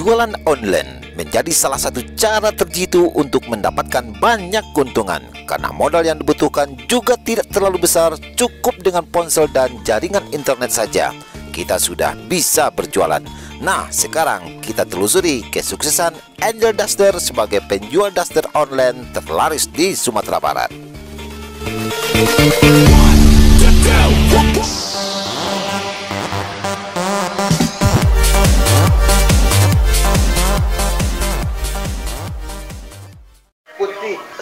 Berjualan online menjadi salah satu cara terjitu untuk mendapatkan banyak keuntungan karena modal yang dibutuhkan juga tidak terlalu besar, cukup dengan ponsel dan jaringan internet saja. Kita sudah bisa berjualan. Nah, sekarang kita telusuri kesuksesan Angel Duster sebagai penjual daster online terlaris di Sumatera Barat.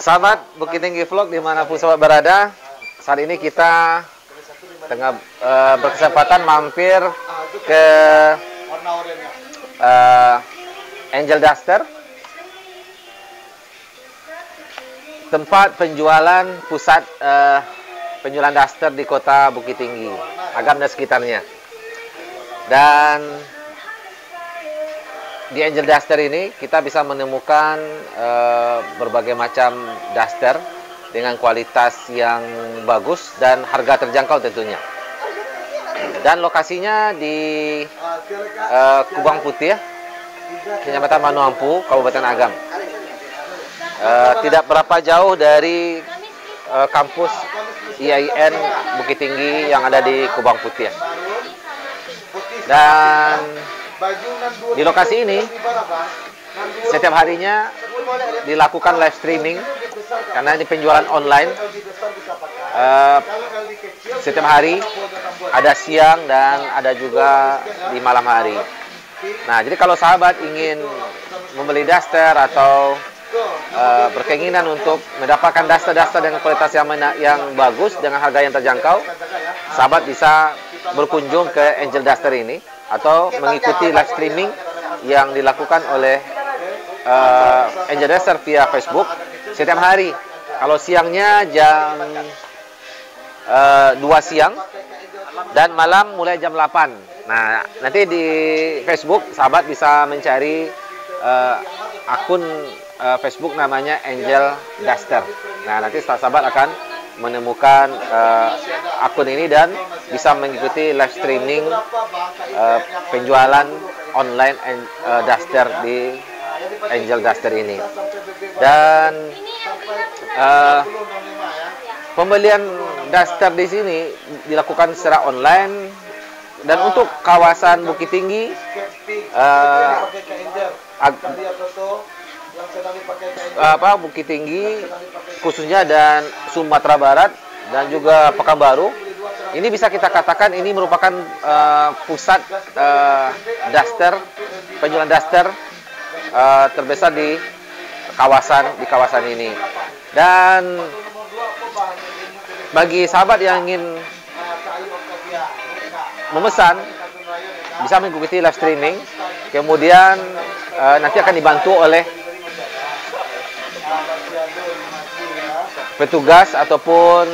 Sahabat Bukit Tinggi Vlog dimanapun sahabat berada, saat ini kita tengah berkesempatan mampir ke Angel Duster, tempat penjualan pusat penjualan daster di kota Bukit Tinggi, Agam dan sekitarnya. Dan di Angel Duster ini kita bisa menemukan berbagai macam daster dengan kualitas yang bagus dan harga terjangkau tentunya. Dan lokasinya di Kubang Putih, Kecamatan Manuampu, Kabupaten Agam. Tidak berapa jauh dari kampus IAIN Bukit Tinggi yang ada di Kubang Putih. Dan di lokasi ini setiap harinya dilakukan live streaming karena ini penjualan online. Setiap hari ada siang dan ada juga di malam hari. Nah, jadi kalau sahabat ingin membeli daster atau berkeinginan untuk mendapatkan daster-daster dengan kualitas yang bagus dengan harga yang terjangkau, sahabat bisa berkunjung ke Angel Duster ini atau mengikuti live streaming yang dilakukan oleh Angel Duster via Facebook setiap hari. Kalau siangnya jam 2 siang dan malam mulai jam 8. Nah, nanti di Facebook sahabat bisa mencari akun Facebook namanya Angel Duster. Nah, nanti sahabat akan menemukan akun ini dan bisa mengikuti live streaming penjualan online daster di Angel Duster ini. Dan pembelian daster di sini dilakukan secara online. Dan untuk kawasan Bukit Tinggi, Bukit Tinggi khususnya dan Sumatera Barat dan juga Pekanbaru, ini bisa kita katakan ini merupakan pusat daster, penjualan daster terbesar di kawasan ini. Dan bagi sahabat yang ingin memesan bisa mengikuti live streaming, kemudian nanti akan dibantu oleh petugas ataupun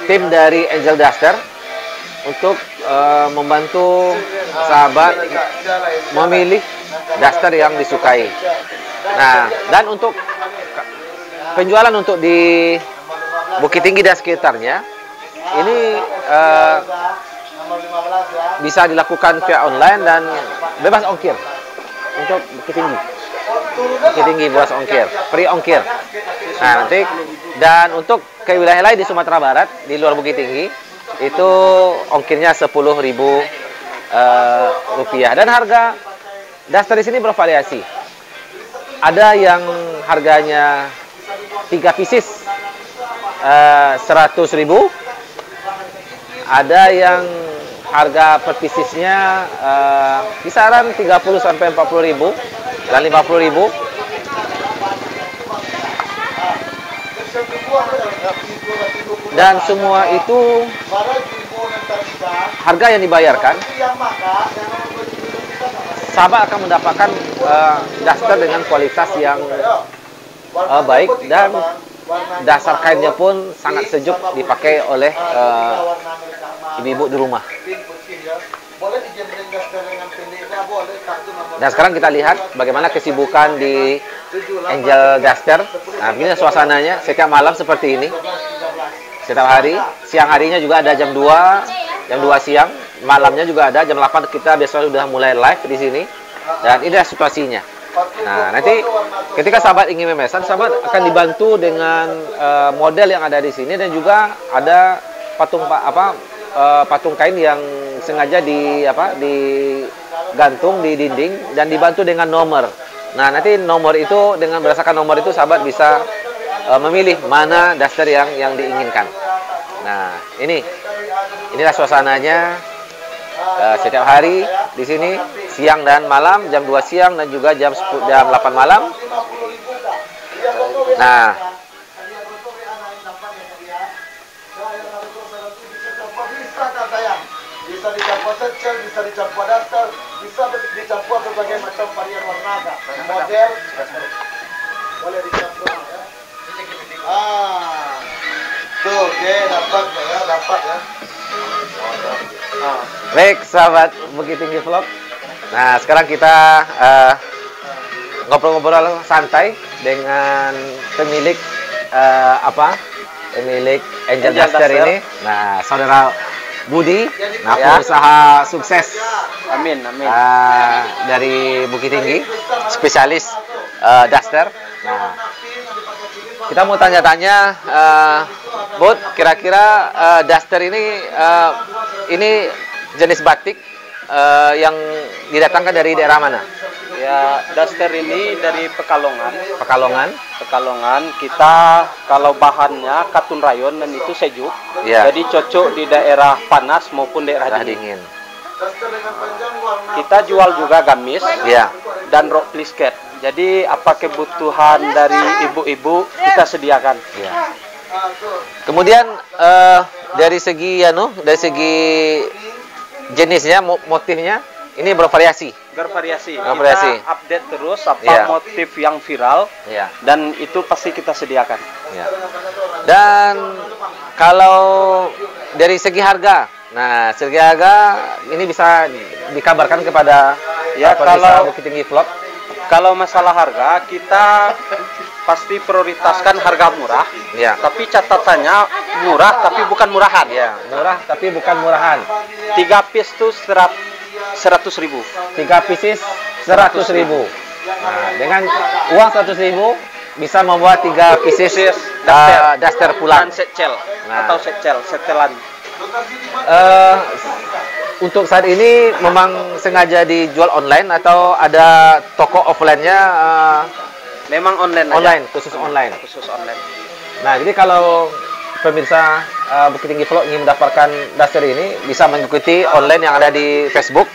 tim dari Angel Duster untuk membantu sahabat memilih daster yang disukai. Nah, dan untuk penjualan untuk di Bukit Tinggi dan sekitarnya ini bisa dilakukan via online dan bebas ongkir untuk Bukit Tinggi. Bukit Tinggi bebas ongkir, free ongkir. Nah, nanti dan untuk ke wilayah lain di Sumatera Barat di luar Bukit Tinggi itu ongkirnya Rp10.000. Dan harga daster di sini bervariasi. Ada yang harganya 3 pieces 100.000. Ada yang harga per piecesnya kisaran 30 sampai 40.000 dan 50.000. Dan semua itu harga yang dibayarkan, sahabat akan mendapatkan daster dengan kualitas yang baik dan dasar kainnya pun sangat sejuk dipakai oleh ibu-ibu di rumah. Dan sekarang kita lihat bagaimana kesibukan di Angel Duster. Nah, ini suasananya setiap malam seperti ini. Setiap hari, siang harinya juga ada jam 2 siang malamnya juga ada jam 8 kita biasanya sudah mulai live di sini. Dan inilah situasinya. Nah, nanti ketika sahabat ingin memesan, sahabat akan dibantu dengan model yang ada di sini dan juga ada patung kain yang sengaja digantung di dinding dan dibantu dengan nomor. Nah, nanti nomor itu dengan berdasarkan nomor itu sahabat bisa memilih mana daster yang diinginkan. Nah, inilah suasananya setiap hari di sini siang dan malam, jam 2 siang dan juga jam 8 malam. Nah, bisa dicampur secel, bisa dicampur daster, bisa dicampur berbagai macam varian warna, model, boleh dicampur ya. Tuh, oke, dapat ya. Baik, sahabat Bukit Tinggi Vlog. Nah, sekarang kita ngobrol-ngobrol santai dengan pemilik pemilik Angel Duster ini. Nah, saudara Budi, pengusaha sukses. Amin. Dari Bukit Tinggi, spesialis duster. Nah, kita mau tanya-tanya, Bud, kira-kira duster ini jenis batik yang didatangkan dari daerah mana? Ya, duster ini dari Pekalongan. Pekalongan. Kita kalau bahannya katun rayon dan itu sejuk. Ya. Jadi cocok di daerah panas maupun daerah dingin. Kita jual juga gamis Ya. dan rok plisket. Jadi apa kebutuhan dari ibu-ibu kita sediakan. Ya. Kemudian dari segi jenisnya, motifnya ini bervariasi. Bervariasi. Bervariasi. Kita update terus Ya. motif yang viral. Ya. Dan itu pasti kita sediakan. Ya. Dan kalau dari segi harga, nah segi harga ini bisa dikabarkan kepada kalau Bukit Tinggi Vlog. Kalau masalah harga, kita pasti prioritaskan harga murah. Ya. Tapi catatannya murah tapi bukan murahan. Ya, murah tapi bukan murahan. 3 piece tuh 100.000. 3 pieces 100.000. Nah, dengan uang 100.000 bisa membuat 3 pieces duster pulang. Dan secel Nah. atau setelan. Untuk saat ini memang sengaja dijual online atau ada toko offline-nya? Memang online aja. Khusus online. Khusus online. Nah, jadi kalau pemirsa Bukit Tinggi Vlog ingin mendapatkan duster ini, bisa mengikuti online yang ada di Facebook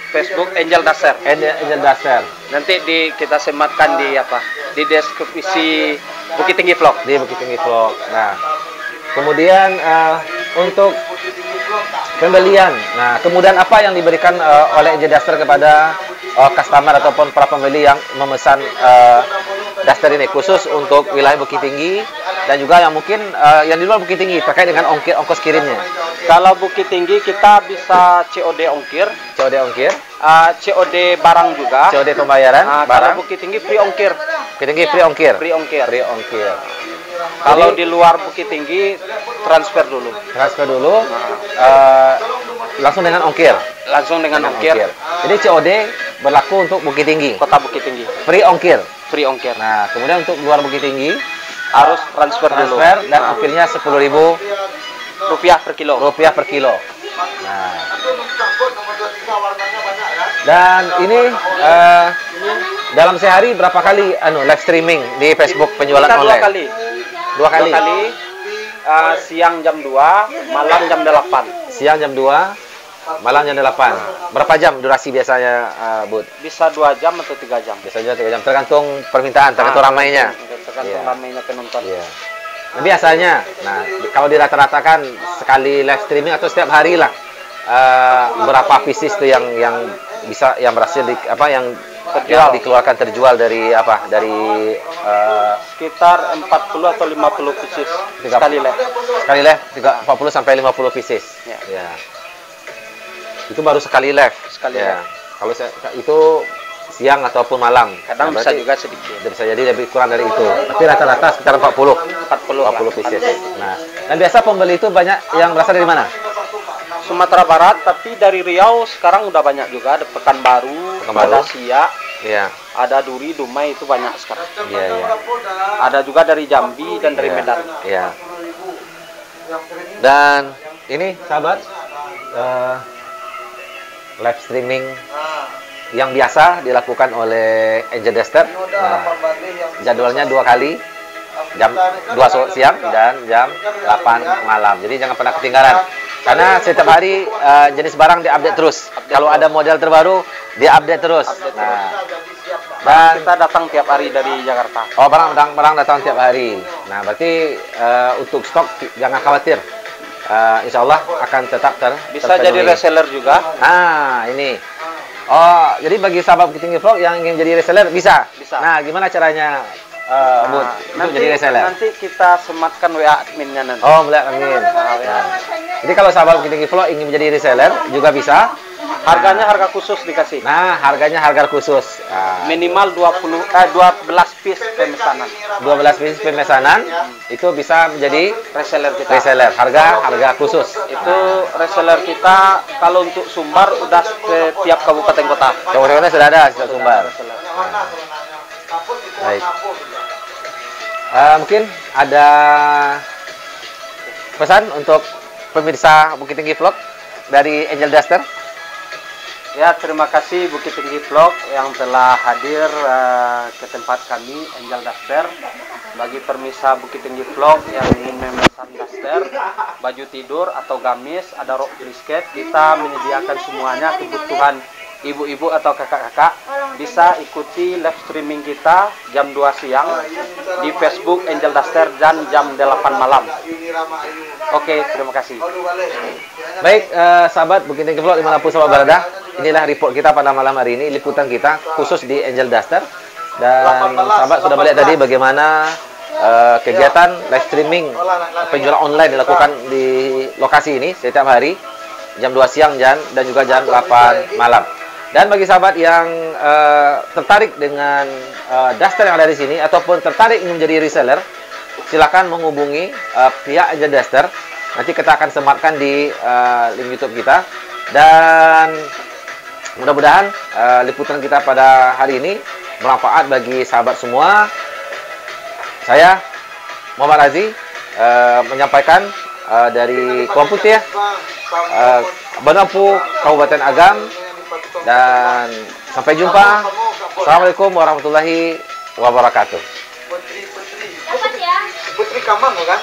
Angel Duster. Angel Duster. Nanti kita sematkan di deskripsi Bukit Tinggi Vlog. Di Bukit Tinggi Vlog. Nah, kemudian untuk pembelian. Nah, kemudian apa yang diberikan oleh Angel Duster kepada customer ataupun para pembeli yang memesan duster ini khusus untuk wilayah Bukit Tinggi dan juga yang mungkin yang di luar Bukit Tinggi terkait dengan ongkos kirimnya. Kalau Bukit Tinggi kita bisa COD ongkir. COD ongkir. COD barang juga. COD pembayaran Kalau barang. Bukit Tinggi free ongkir. Bukit Tinggi free ongkir. Free ongkir. Free ongkir. Kalau Jadi, di luar Bukit Tinggi transfer dulu. transfer dulu langsung dengan ongkir. Langsung dengan ongkir. Jadi COD berlaku untuk Bukit Tinggi. Kota Bukit Tinggi. Free ongkir. Free ongkir. Nah, kemudian untuk luar Bukit Tinggi Harus transfer dulu. dan ongkirnya 10.000 Rupiah per kilo. Nah, dan ini dalam sehari berapa kali live streaming di Facebook penjualan Kita online? Dua kali. Siang jam 2, malam jam 8. Siang jam 2, malam jam 8. Berapa jam durasi biasanya, Bud? Bisa 2 jam atau 3 jam. Biasanya 3 jam, tergantung permintaan, tergantung ramainya. Tergantung Iya. ramainya penonton. Iya. Nah, biasanya, kalau dirata-ratakan sekali live streaming atau setiap hari lah, berapa pieces tuh yang berhasil yang dikeluarkan terjual dari Sekitar 40 atau 50 pieces sekali live. Sekali live 40 sampai 50 pieces. Ya. Ya. Itu baru sekali live. Sekali ya. live. Kalau itu siang ataupun malam. Kadang Nah, bisa berarti juga sedikit. bisa jadi lebih kurang dari itu. Tapi rata-rata sekitar 40 pieces. Nah, dan biasa pembeli itu banyak yang berasal dari mana? Sumatera Barat, tapi dari Riau sekarang udah banyak juga. Ada Pekanbaru, ada Siak, Iya. ada Duri, Dumai, itu banyak sekarang. Iya, iya. Ada juga dari Jambi dan dari Iya, Medan. iya. Dan ini sahabat, live streaming yang biasa dilakukan oleh Angel Duster. Nah, jadwalnya 2 kali, jam 2 siang dan jam 8 malam. Jadi jangan pernah ketinggalan. Karena setiap hari jenis barang diupdate terus. Kalau ada model terbaru, diupdate terus. Nah, dan Kita datang tiap hari dari Jakarta. oh, barang datang tiap hari. Nah, berarti untuk stok jangan khawatir. Insya Allah akan tetap Bisa jadi terpenuhi. reseller juga. Nah, ini. Oh, jadi bagi sahabat Bukit Tinggi Vlog yang ingin jadi reseller bisa. Bisa. Nah, gimana caranya, Bud, untuk jadi reseller? nanti kita sematkan WA adminnya nanti. Oh, melihat amin. Nah, jadi kalau sahabat Bukit Tinggi Vlog ingin menjadi reseller juga bisa. Harganya harga khusus dikasih. Nah, harganya harga khusus. Nah, Minimal 12 piece pemesanan. 12 pieces pemesanan itu bisa menjadi Reseller kita. reseller. Harga khusus. Itu reseller kita kalau untuk Sumbar udah ke tiap kabupaten kota. Kemudian sudah ada setiap Sumbar. Baik. Mungkin ada pesan untuk pemirsa Bukit Tinggi Vlog dari Angel Duster. Ya, terima kasih Bukit Tinggi Vlog yang telah hadir ke tempat kami, Angel Duster. Bagi pemirsa Bukit Tinggi Vlog yang ingin memesan duster, baju tidur atau gamis, ada rok brisket, kita menyediakan semuanya kebutuhan ibu-ibu atau kakak-kakak. Bisa ikuti live streaming kita jam 2 siang di Facebook Angel Duster dan jam 8 malam. Oke, terima kasih. Baik, sahabat Bukit Tinggi Vlog dimanapun sahabat berada, inilah report kita pada malam hari ini, liputan kita khusus di Angel Duster. Dan sahabat sudah melihat tadi bagaimana kegiatan live streaming penjualan online dilakukan di lokasi ini setiap hari jam 2 siang dan juga jam 8 malam. Dan bagi sahabat yang tertarik dengan duster yang ada di sini ataupun tertarik ingin menjadi reseller, silakan menghubungi pihak Angel Duster. Nanti kita akan sematkan di link YouTube kita. Dan mudah-mudahan liputan kita pada hari ini bermanfaat bagi sahabat semua. Saya Muhammad Razi menyampaikan dari Kuamputia, Banampu, Kabupaten Agam. Dan sampai jumpa. Assalamualaikum warahmatullahi wabarakatuh. Putri Kamang, kan?